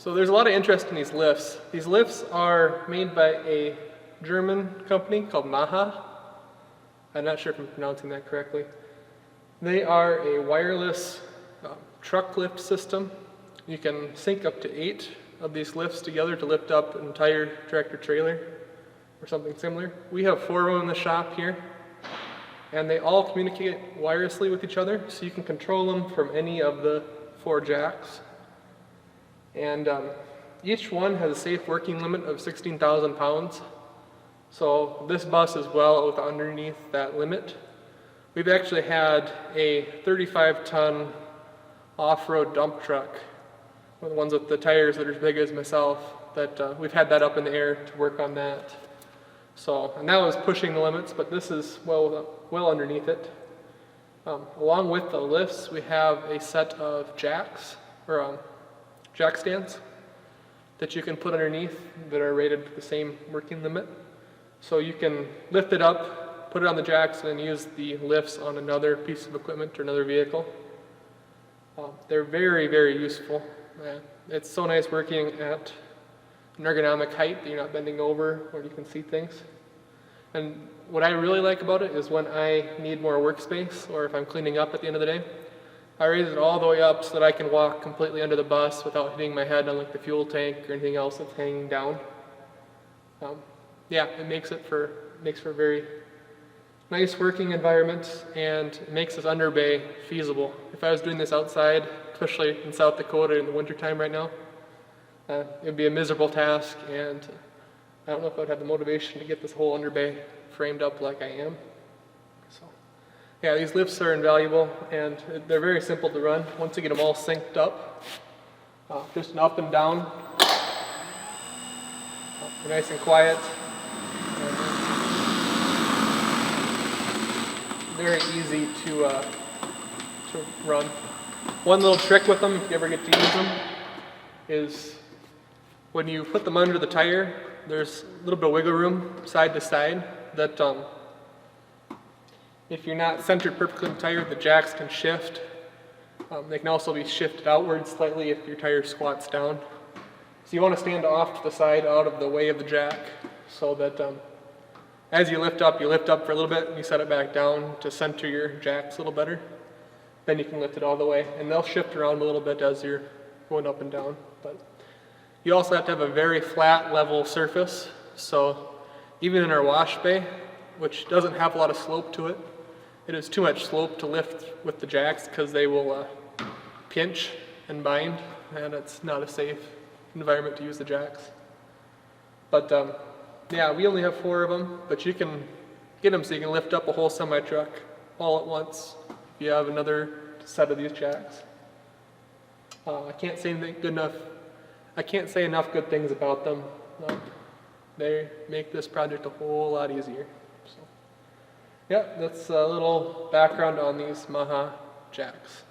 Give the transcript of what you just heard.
So there's a lot of interest in these lifts. These lifts are made by a German company called MAHA. I'm not sure if I'm pronouncing that correctly. They are a wireless truck lift system. You can sync up to 8 of these lifts together to lift up an entire tractor trailer or something similar. We have 4 of them in the shop here, and they all communicate wirelessly with each other, so you can control them from any of the 4 jacks. And each one has a safe working limit of 16,000 pounds. So this bus is well underneath that limit. We've actually had a 35-ton off-road dump truck, one of the ones with the tires that are as big as myself, that we've had that up in the air to work on that. So, and that was pushing the limits, but this is well underneath it. Along with the lifts, we have a set of jacks, or jack stands, that you can put underneath that are rated to the same working limit. So you can lift it up, put it on the jacks, and then use the lifts on another piece of equipment or another vehicle. They're very, very useful. It's so nice working at an ergonomic height that you're not bending over, where you can see things. And what I really like about it is when I need more workspace, or if I'm cleaning up at the end of the day, I raise it all the way up so that I can walk completely under the bus without hitting my head on like the fuel tank or anything else that's hanging down. Yeah, it makes for a very nice working environment, and it makes this under bay feasible. If I was doing this outside, especially in South Dakota in the wintertime right now, it would be a miserable task, and I don't know if I would have the motivation to get this whole under bay framed up like I am. So, yeah, these lifts are invaluable, and they're very simple to run. Once you get them all synced up, just an up and down, they're nice and quiet. Very easy to run. One little trick with them, if you ever get to use them, is when you put them under the tire, there's a little bit of wiggle room side to side that if you're not centered perfectly on the tire, the jacks can shift. They can also be shifted outwards slightly if your tire squats down. So you want to stand off to the side out of the way of the jack, so that as you lift up for a little bit and you set it back down to center your jacks a little better. Then you can lift it all the way, and they'll shift around a little bit as you're going up and down. But you also have to have a very flat, level surface. So even in our wash bay, which doesn't have a lot of slope to it, it is too much slope to lift with the jacks because they will pinch and bind, and it's not a safe environment to use the jacks. But yeah, we only have 4 of them, but you can get them so you can lift up a whole semi-truck all at once if you have another set of these jacks. I can't say enough good things about them. They make this project a whole lot easier. So, yeah, that's a little background on these MAHA jacks.